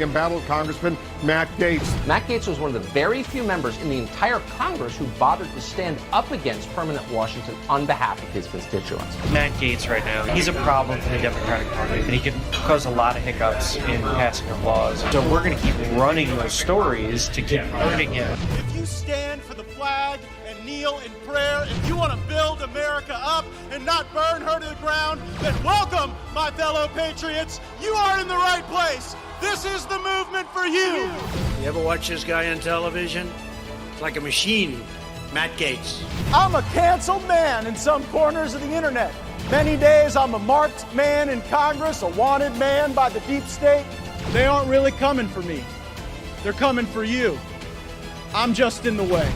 embattled Congressman Matt Gaetz. Matt Gaetz was one of the very few members in the entire Congress who bothered to stand up against permanent Washington on behalf of his constituents. Matt Gaetz right now, he's a problem for the Democratic Party, and he can cause a lot of hiccups in passing of laws. So we're going to keep running those stories to keep hurting him. If you stand for the flag and kneel in prayer, if you want to build America up and not burn her to the ground, then welcome, my fellow patriots. You are in the right place. This is the movement for you. You ever watch this guy on television? It's like a machine. Matt Gaetz. I'm a canceled man in some corners of the internet. Many days I'm a marked man in Congress, a wanted man by the deep state. They aren't really coming for me. They're coming for you. I'm just in the way.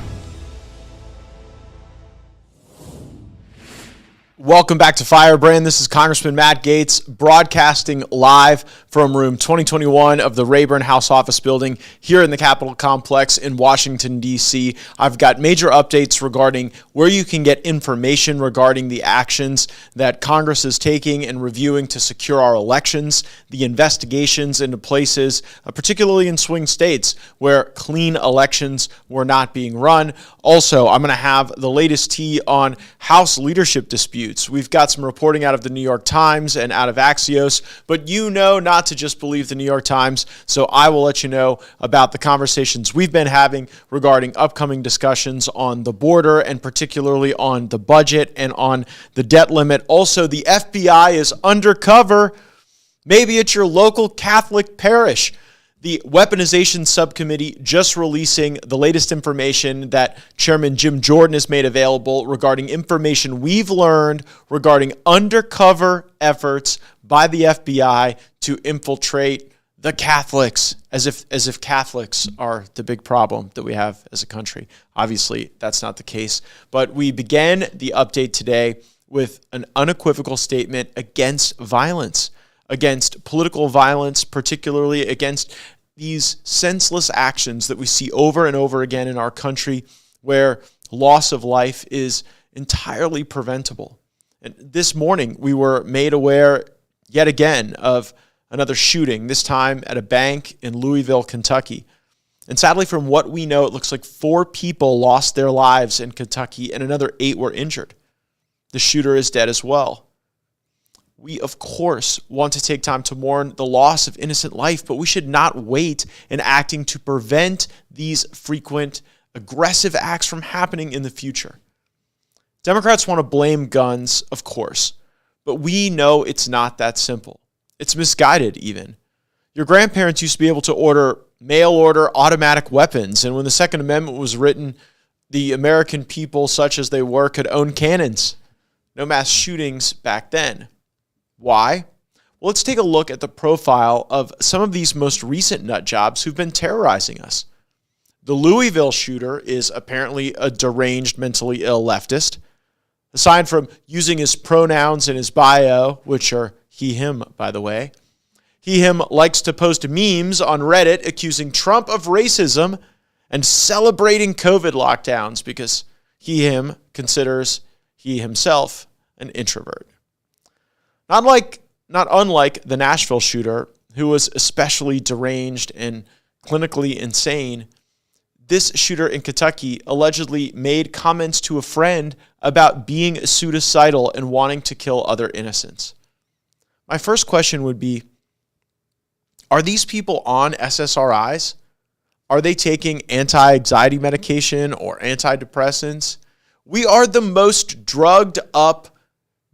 Welcome back to Firebrand. This is Congressman Matt Gaetz broadcasting live from room 2021 of the Rayburn House Office Building here in the Capitol Complex in Washington, D.C. I've got major updates regarding where you can get information regarding the actions that Congress is taking and reviewing to secure our elections, the investigations into places, particularly in swing states where clean elections were not being run. Also, I'm going to have the latest tea on House leadership disputes. We've got some reporting out of the New York Times and out of Axios, but you know not to just believe the New York Times, so I will let you know about the conversations we've been having regarding upcoming discussions on the border and particularly on the budget and on the debt limit. Also, the FBI is undercover, maybe at your local Catholic parish. The Weaponization Subcommittee just releasing the latest information that Chairman Jim Jordan has made available regarding information we've learned regarding undercover efforts by the FBI to infiltrate the Catholics, as if Catholics are the big problem that we have as a country. Obviously, that's not the case. But we began the update today with an unequivocal statement against violence, against political violence, particularly against these senseless actions that we see over and over again in our country where loss of life is entirely preventable. And this morning, we were made aware yet again of another shooting, this time at a bank in Louisville, Kentucky. And sadly, from what we know, it looks like 4 people lost their lives in Kentucky and another 8 were injured. The shooter is dead as well. We, of course, want to take time to mourn the loss of innocent life, but we should not wait in acting to prevent these frequent aggressive acts from happening in the future. Democrats want to blame guns, of course, but we know it's not that simple. It's misguided, even. Your grandparents used to be able to order mail-order automatic weapons, and when the Second Amendment was written, the American people, such as they were, could own cannons. No mass shootings back then. Why? Well, let's take a look at the profile of some of these most recent nut jobs who've been terrorizing us. The Louisville shooter is apparently a deranged, mentally ill leftist. Aside from using his pronouns in his bio, which are he, him, by the way, he, him likes to post memes on Reddit accusing Trump of racism and celebrating COVID lockdowns because he, him considers he himself an introvert. Not unlike the Nashville shooter, who was especially deranged and clinically insane, this shooter in Kentucky allegedly made comments to a friend about being suicidal and wanting to kill other innocents. My first question would be, are these people on SSRIs? Are they taking anti-anxiety medication or antidepressants? We are the most drugged up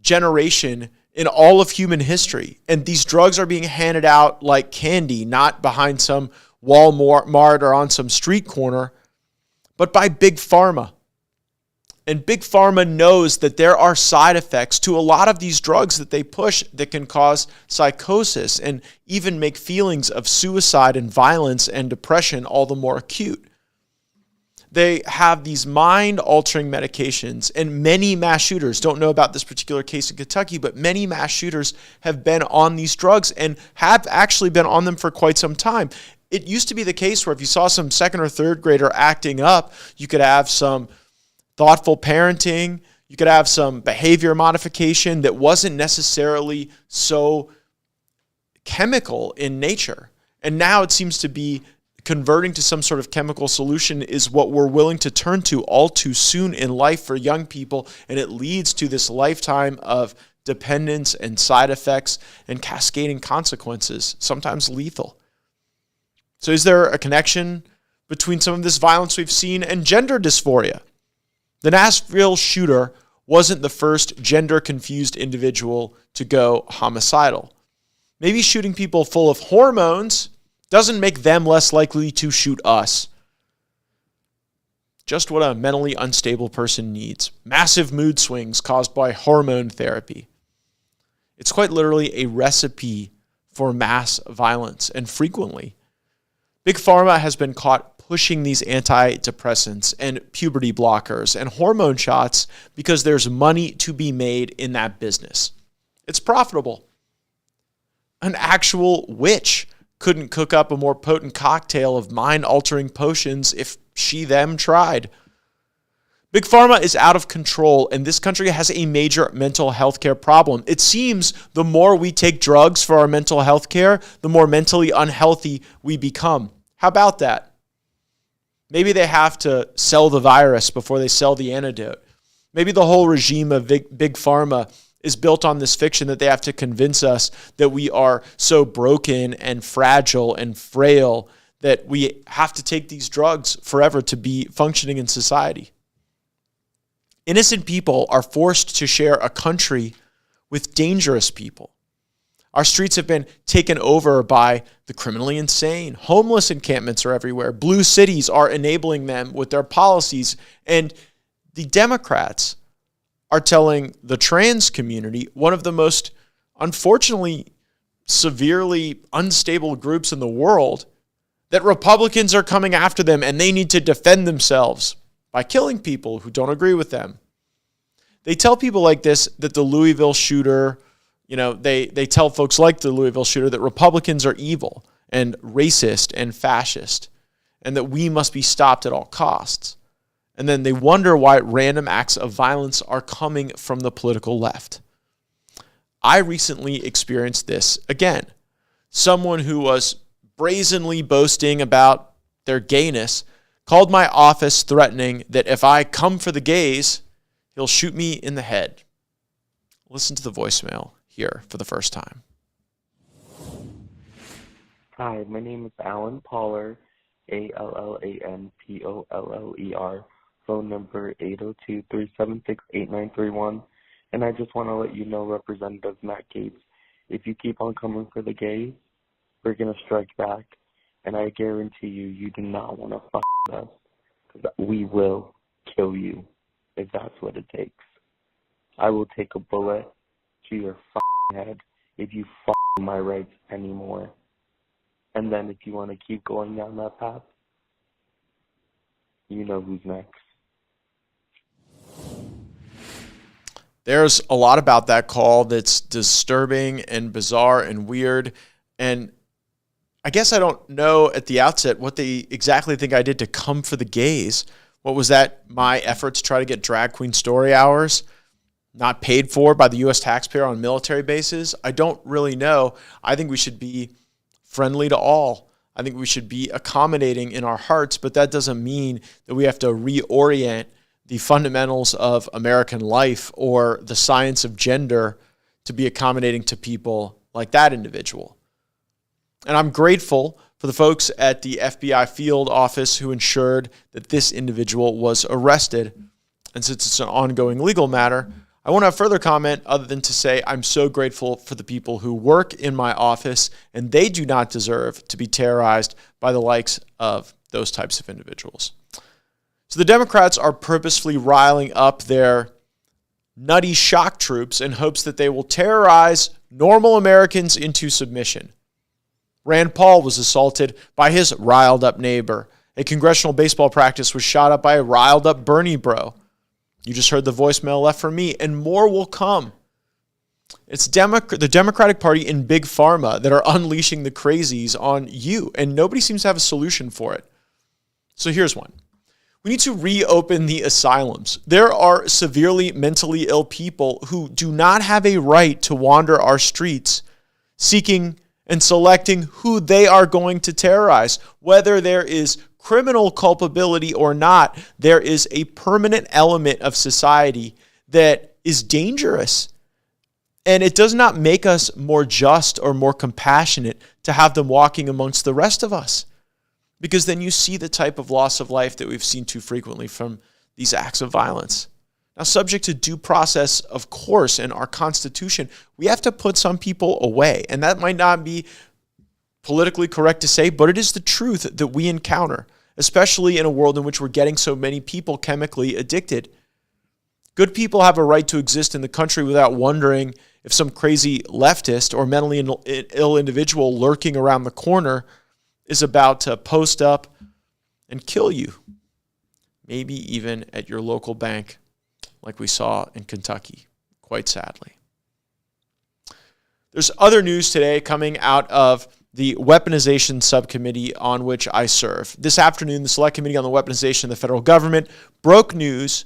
generation in all of human history. And these drugs are being handed out like candy, not behind some Walmart or on some street corner, but by Big Pharma. And Big Pharma knows that there are side effects to a lot of these drugs that they push that can cause psychosis and even make feelings of suicide and violence and depression all the more acute. They have these mind-altering medications, and many mass shooters don't know about this particular case in Kentucky, but many mass shooters have been on these drugs and have actually been on them for quite some time. It used to be the case where if you saw some second or third grader acting up, you could have some thoughtful parenting, you could have some behavior modification that wasn't necessarily so chemical in nature. And now it seems to be converting to some sort of chemical solution is what we're willing to turn to all too soon in life for young people. And it leads to this lifetime of dependence and side effects and cascading consequences, sometimes lethal. So is there a connection between some of this violence we've seen and gender dysphoria? The Nashville shooter wasn't the first gender-confused individual to go homicidal. Maybe shooting people full of hormones doesn't make them less likely to shoot us. Just what a mentally unstable person needs. Massive mood swings caused by hormone therapy. It's quite literally a recipe for mass violence, and frequently, Big Pharma has been caught pushing these antidepressants and puberty blockers and hormone shots because there's money to be made in that business. It's profitable. An actual witch couldn't cook up a more potent cocktail of mind-altering potions if she them tried. Big Pharma is out of control, and this country has a major mental health care problem. It seems the more we take drugs for our mental health care, the more mentally unhealthy we become. How about that? Maybe they have to sell the virus before they sell the antidote. Maybe the whole regime of Big Pharma is built on this fiction that they have to convince us that we are so broken and fragile and frail that we have to take these drugs forever to be functioning in society. Innocent people are forced to share a country with dangerous people. Our streets have been taken over by the criminally insane. Homeless encampments are everywhere. Blue cities are enabling them with their policies. And the Democrats are telling the trans community, one of the most, unfortunately, severely unstable groups in the world, that Republicans are coming after them and they need to defend themselves by killing people who don't agree with them. They tell people like this that the Louisville shooter, they tell folks like the Louisville shooter that Republicans are evil and racist and fascist and that we must be stopped at all costs. And then they wonder why random acts of violence are coming from the political left. I recently experienced this again. Someone who was brazenly boasting about their gayness called my office threatening that if I come for the gays, he'll shoot me in the head. Listen to the voicemail here for the first time. Hi, my name is Alan Poller, ALLANPOLLER, phone number 802-376-8931, and I just want to let you know, Representative Matt Gaetz, if you keep on coming for the gays, we're going to strike back, and I guarantee you do not want to fuck with us, because we will kill you if that's what it takes. I will take a bullet to your head if you fuck my rights anymore. And then if you want to keep going down that path, you know who's next. There's a lot about that call that's disturbing and bizarre and weird. And I guess I don't know at the outset what they exactly think I did to come for the gays. What was that? My effort to try to get drag queen story hours not paid for by the U.S. taxpayer on military bases? I don't really know. I think we should be friendly to all. I think we should be accommodating in our hearts, but that doesn't mean that we have to reorient the fundamentals of American life or the science of gender to be accommodating to people like that individual. And I'm grateful for the folks at the FBI field office who ensured that this individual was arrested. And since it's an ongoing legal matter, I won't have further comment other than to say I'm so grateful for the people who work in my office, and they do not deserve to be terrorized by the likes of those types of individuals. So the Democrats are purposefully riling up their nutty shock troops in hopes that they will terrorize normal Americans into submission. Rand Paul was assaulted by his riled up neighbor. A congressional baseball practice was shot up by a riled up Bernie bro. You just heard the voicemail left from me, and more will come. It's the Democratic Party in Big Pharma that are unleashing the crazies on you, and nobody seems to have a solution for it. So here's one. We need to reopen the asylums. There are severely mentally ill people who do not have a right to wander our streets seeking and selecting who they are going to terrorize. Whether there is criminal culpability or not, there is a permanent element of society that is dangerous. And it does not make us more just or more compassionate to have them walking amongst the rest of us. Because then you see the type of loss of life that we've seen too frequently from these acts of violence. Now, subject to due process, of course, in our Constitution, we have to put some people away. And that might not be politically correct to say, but it is the truth that we encounter, especially in a world in which we're getting so many people chemically addicted. Good people have a right to exist in the country without wondering if some crazy leftist or mentally ill individual lurking around the corner is about to post up and kill you. Maybe even at your local bank, like we saw in Kentucky, quite sadly. There's other news today coming out of the Weaponization Subcommittee on which I serve. This afternoon, the Select Committee on the Weaponization of the Federal Government broke news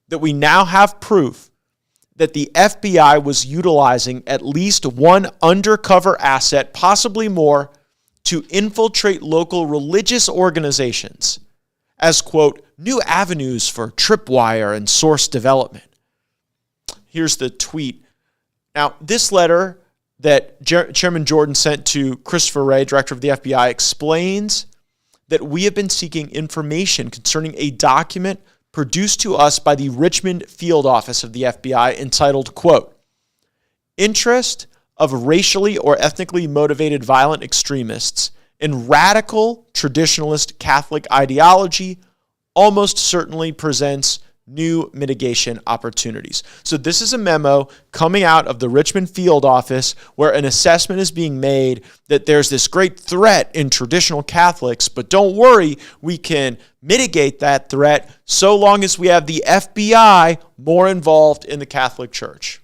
that we now have proof that the FBI was utilizing at least one undercover asset, possibly more, to infiltrate local religious organizations as, quote, new avenues for tripwire and source development. Here's the tweet. Now, this letter that Chairman Jordan sent to Christopher Wray, director of the FBI, explains that we have been seeking information concerning a document produced to us by the Richmond Field Office of the FBI entitled, quote, Interest of racially or ethnically motivated violent extremists in radical traditionalist Catholic ideology almost certainly presents new mitigation opportunities. So this is a memo coming out of the Richmond Field Office where an assessment is being made that there's this great threat in traditional Catholics, but don't worry, we can mitigate that threat so long as we have the FBI more involved in the Catholic Church.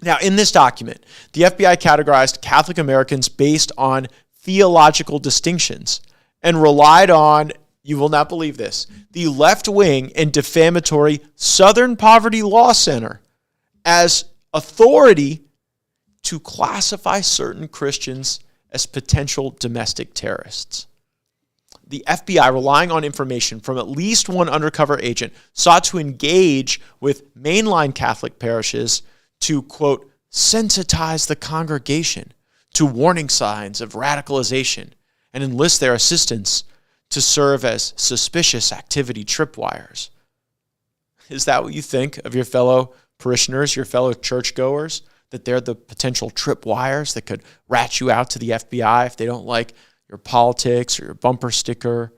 Now, in this document, the FBI categorized Catholic Americans based on theological distinctions and relied on, you will not believe this, the left-wing and defamatory Southern Poverty Law Center as authority to classify certain Christians as potential domestic terrorists. The FBI, relying on information from at least one undercover agent, sought to engage with mainline Catholic parishes to, quote, sensitize the congregation to warning signs of radicalization and enlist their assistance to serve as suspicious activity tripwires. Is that what you think of your fellow parishioners, your fellow churchgoers, that they're the potential tripwires that could rat you out to the FBI if they don't like your politics or your bumper sticker,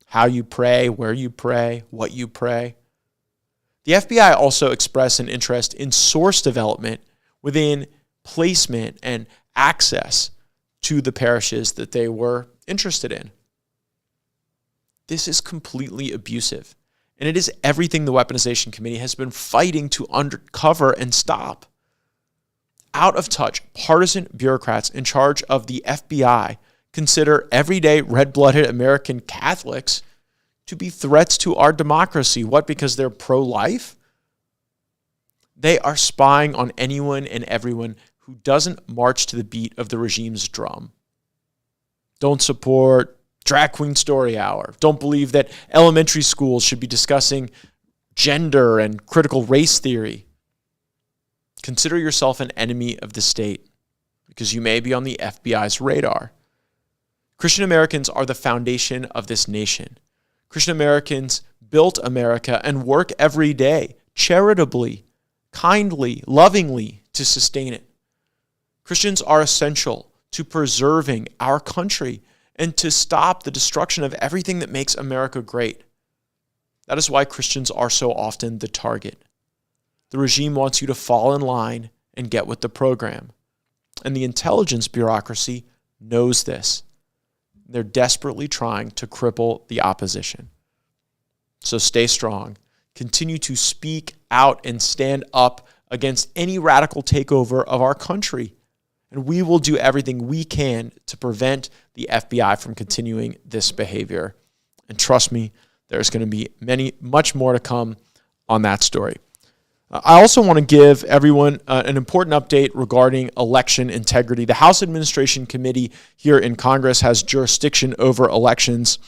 how you pray, where you pray, what you pray? The FBI also expressed an interest in source development within placement and access to the parishes that they were interested in. This is completely abusive, and it is everything the Weaponization Committee has been fighting to uncover and stop. Out of touch, partisan bureaucrats in charge of the FBI consider everyday red-blooded American Catholics to be threats to our democracy. What, because they're pro-life? They are spying on anyone and everyone who doesn't march to the beat of the regime's drum. Don't support Drag Queen Story Hour. Don't believe that elementary schools should be discussing gender and critical race theory. Consider yourself an enemy of the state because you may be on the FBI's radar. Christian Americans are the foundation of this nation. Christian Americans built America and work every day, charitably, kindly, lovingly to sustain it. Christians are essential to preserving our country and to stop the destruction of everything that makes America great. That is why Christians are so often the target. The regime wants you to fall in line and get with the program. And the intelligence bureaucracy knows this. They're desperately trying to cripple the opposition. So stay strong. Continue to speak out and stand up against any radical takeover of our country. And we will do everything we can to prevent the FBI from continuing this behavior. And trust me, there's going to be much more to come on that story. I also want to give everyone an important update regarding election integrity. The House Administration Committee here in Congress has jurisdiction over elections,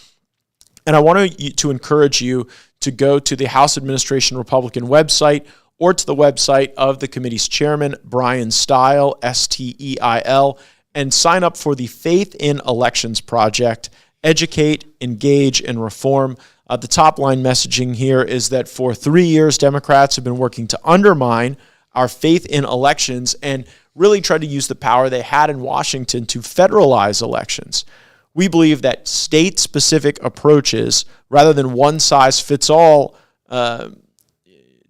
and I want to encourage you to go to the House Administration Republican website or to the website of the committee's chairman, Brian Steil, Steil, and sign up for the Faith in Elections Project. Educate, engage, and reform. The top line messaging here is that for 3 years, Democrats have been working to undermine our faith in elections and really tried to use the power they had in Washington to federalize elections. We believe that state-specific approaches, rather than one-size-fits-all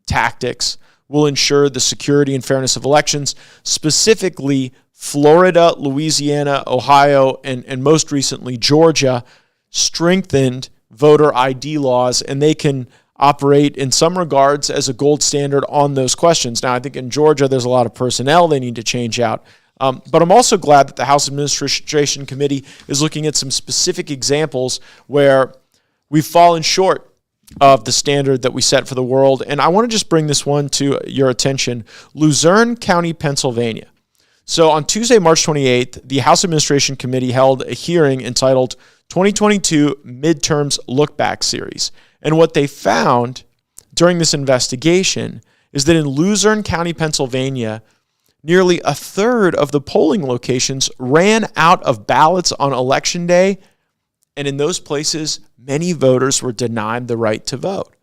tactics, will ensure the security and fairness of elections, specifically Florida, Louisiana, Ohio, and most recently Georgia strengthened voter ID laws, and they can operate in some regards as a gold standard on those questions. Now, I think in Georgia, there's a lot of personnel they need to change out. But I'm also glad that the House Administration Committee is looking at some specific examples where we've fallen short of the standard that we set for the world. And I want to just bring this one to your attention. Luzerne County, Pennsylvania. So on Tuesday, March 28th, the House Administration Committee held a hearing entitled 2022 Midterms Look Back Series. And what they found during this investigation is that in Luzerne County, Pennsylvania, nearly a third of the polling locations ran out of ballots on Election Day. And in those places, many voters were denied the right to vote.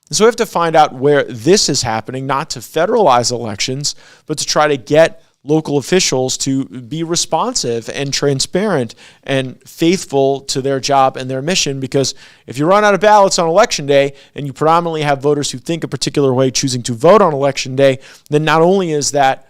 And so we have to find out where this is happening, not to federalize elections, but to try to get local officials to be responsive and transparent and faithful to their job and their mission. Because if you run out of ballots on Election Day and you predominantly have voters who think a particular way choosing to vote on Election Day, then not only is that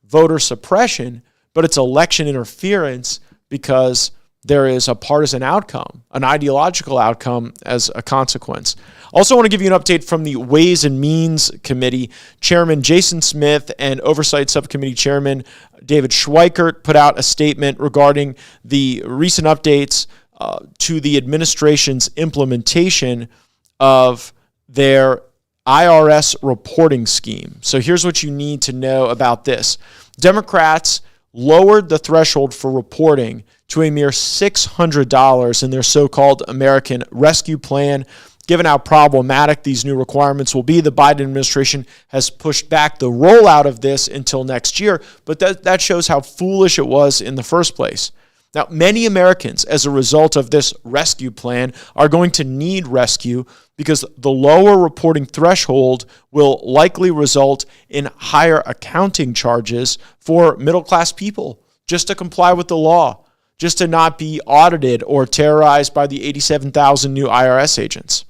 voter suppression, but it's election interference because there is a partisan outcome, an ideological outcome as a consequence. Also want to give you an update from the Ways and Means Committee. Chairman Jason Smith and Oversight Subcommittee Chairman David Schweikert put out a statement regarding the recent updates to the administration's implementation of their IRS reporting scheme. So here's what you need to know about this. Democrats lowered the threshold for reporting to a mere $600 in their so-called American Rescue Plan. Given how problematic these new requirements will be, the Biden administration has pushed back the rollout of this until next year, but that shows how foolish it was in the first place. Now, many Americans, as a result of this rescue plan, are going to need rescue because the lower reporting threshold will likely result in higher accounting charges for middle-class people just to comply with the law, just to not be audited or terrorized by the 87,000 new IRS agents.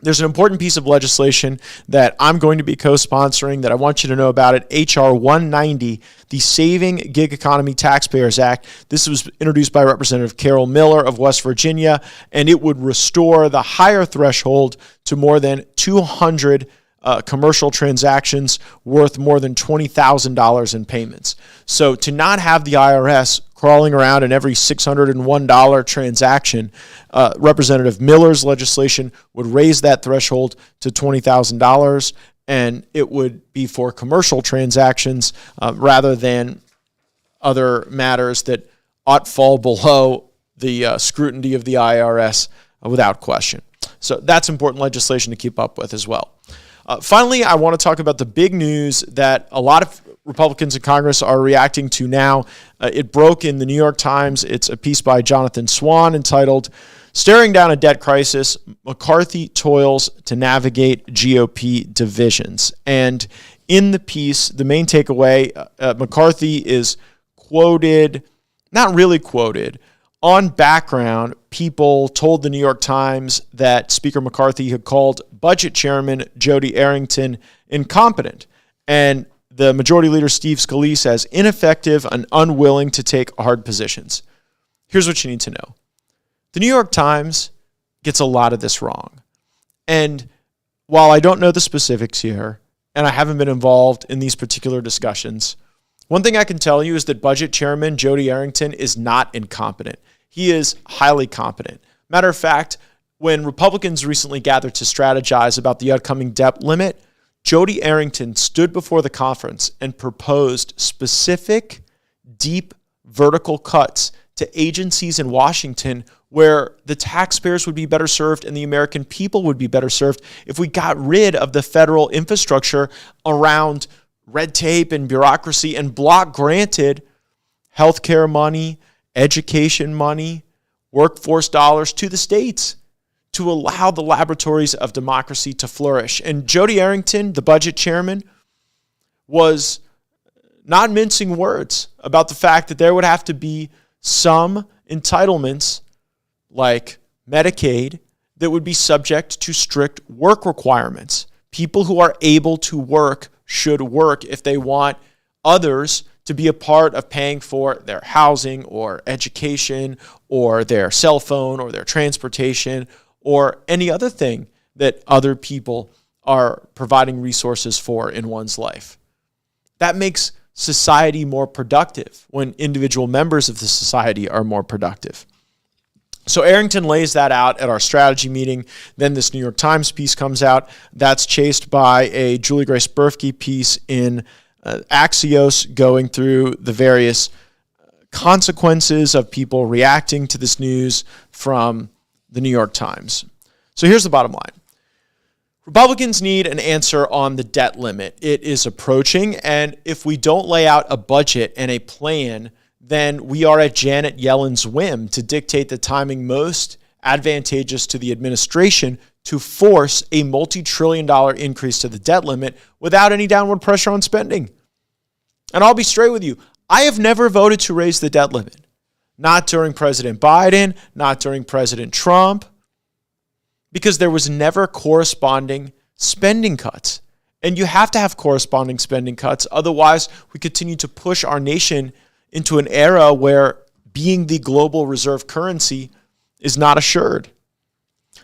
There's an important piece of legislation that I'm going to be co-sponsoring that I want you to know about it, H.R. 190, the Saving Gig Economy Taxpayers Act. This was introduced by Representative Carol Miller of West Virginia, and it would restore the higher threshold to more than 200 commercial transactions worth more than $20,000 in payments. So to not have the IRS crawling around in every $601 transaction, Representative Miller's legislation would raise that threshold to $20,000, and it would be for commercial transactions rather than other matters that ought fall below the scrutiny of the IRS without question. So that's important legislation to keep up with as well. Finally, I want to talk about the big news that a lot of Republicans in Congress are reacting to now. It broke in the New York Times. It's a piece by Jonathan Swan entitled, "Staring Down a Debt Crisis, McCarthy Toils to Navigate GOP Divisions." And in the piece, the main takeaway, McCarthy is quoted, not really quoted. On background, people told the New York Times that Speaker McCarthy had called Budget Chairman Jody Arrington incompetent, and the Majority Leader Steve Scalise as ineffective and unwilling to take hard positions. Here's what you need to know. The New York Times gets a lot of this wrong. And while I don't know the specifics here, and I haven't been involved in these particular discussions, one thing I can tell you is that Budget Chairman Jody Arrington is not incompetent. He is highly competent. Matter of fact, when Republicans recently gathered to strategize about the upcoming debt limit, Jody Arrington stood before the conference and proposed specific, deep, vertical cuts to agencies in Washington where the taxpayers would be better served and the American people would be better served if we got rid of the federal infrastructure around red tape and bureaucracy and block granted healthcare money, education money, workforce dollars to the states to allow the laboratories of democracy to flourish. And Jody Arrington, the budget chairman, was not mincing words about the fact that there would have to be some entitlements like Medicaid that would be subject to strict work requirements. People who are able to work should work if they want others to be a part of paying for their housing or education or their cell phone or their transportation or any other thing that other people are providing resources for in one's life. That makes society more productive when individual members of the society are more productive. So Arrington lays that out at our strategy meeting. Then this New York Times piece comes out. That's chased by a Julie Grace Berkey piece in Axios going through the various consequences of people reacting to this news from the New York Times. So here's the bottom line. Republicans need an answer on the debt limit. It is approaching, and if we don't lay out a budget and a plan, then we are at Janet Yellen's whim to dictate the timing most advantageous to the administration to force a multi-trillion-dollar increase to the debt limit without any downward pressure on spending. And I'll be straight with you. I have never voted to raise the debt limit. Not during President Biden, not during President Trump, because there was never corresponding spending cuts. And you have to have corresponding spending cuts. Otherwise, we continue to push our nation into an era where being the global reserve currency is not assured.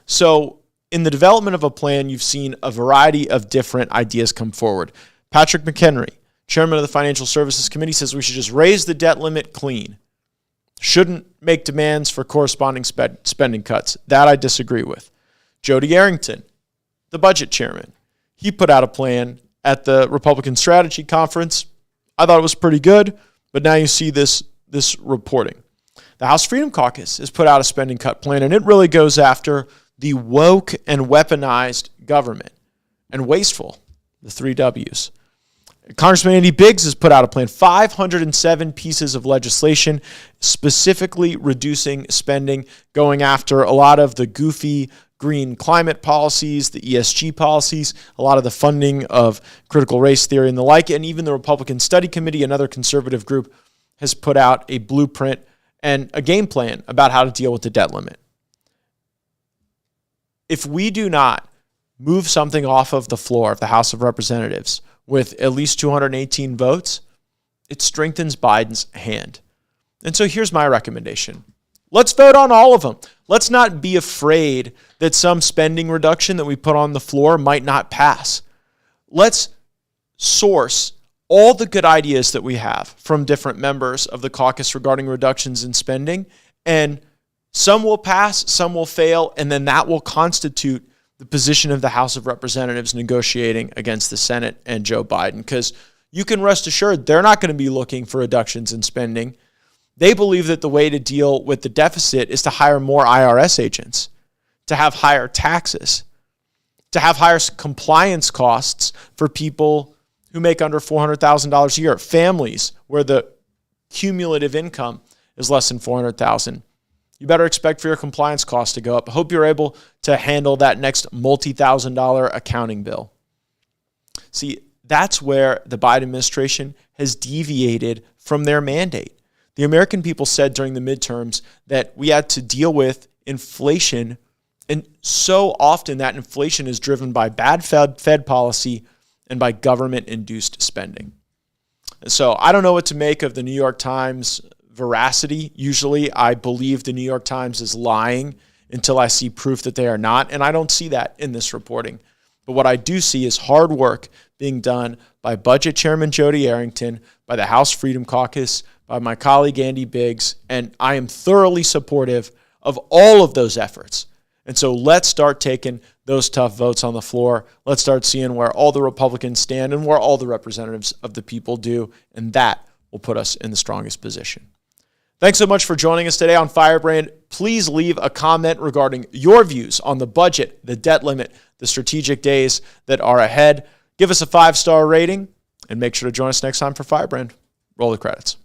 So in the development of a plan, you've seen a variety of different ideas come forward. Patrick McHenry, chairman of the Financial Services Committee, says we should just raise the debt limit clean. Shouldn't make demands for corresponding spending cuts. That I disagree with. Jody Arrington, the budget chairman, he put out a plan at the Republican Strategy Conference. I thought it was pretty good, but now you see this reporting. The House Freedom Caucus has put out a spending cut plan, and it really goes after the woke and weaponized government and wasteful, the 3 Ws. Congressman Andy Biggs has put out a plan, 507 pieces of legislation, specifically reducing spending, going after a lot of the goofy green climate policies, the ESG policies, a lot of the funding of critical race theory and the like, and even the Republican Study Committee, another conservative group, has put out a blueprint and a game plan about how to deal with the debt limit. If we do not move something off of the floor of the House of Representatives with at least 218 votes, it strengthens Biden's hand. And so here's my recommendation. Let's vote on all of them. Let's not be afraid that some spending reduction that we put on the floor might not pass. Let's source all the good ideas that we have from different members of the caucus regarding reductions in spending, and some will pass, some will fail, and then that will constitute the position of the House of Representatives negotiating against the Senate and Joe Biden, because you can rest assured they're not going to be looking for reductions in spending. They believe that the way to deal with the deficit is to hire more IRS agents, to have higher taxes, to have higher compliance costs for people who make under $400,000 a year, families where the cumulative income is less than $400,000. You better expect for your compliance costs to go up. I hope you're able to handle that next multi-$1,000 accounting bill. See, that's where the Biden administration has deviated from their mandate. The American people said during the midterms that we had to deal with inflation, and so often that inflation is driven by bad Fed policy and by government-induced spending. So I don't know what to make of the New York Times veracity. Usually I believe the New York Times is lying until I see proof that they are not, and I don't see that in this reporting. But what I do see is hard work being done by Budget Chairman Jody Arrington, by the House Freedom Caucus, by my colleague Andy Biggs, and I am thoroughly supportive of all of those efforts. And so let's start taking those tough votes on the floor. Let's start seeing where all the Republicans stand and where all the representatives of the people do, and that will put us in the strongest position. Thanks so much for joining us today on Firebrand. Please leave a comment regarding your views on the budget, the debt limit, the strategic days that are ahead. Give us a 5-star rating, and make sure to join us next time for Firebrand. Roll the credits.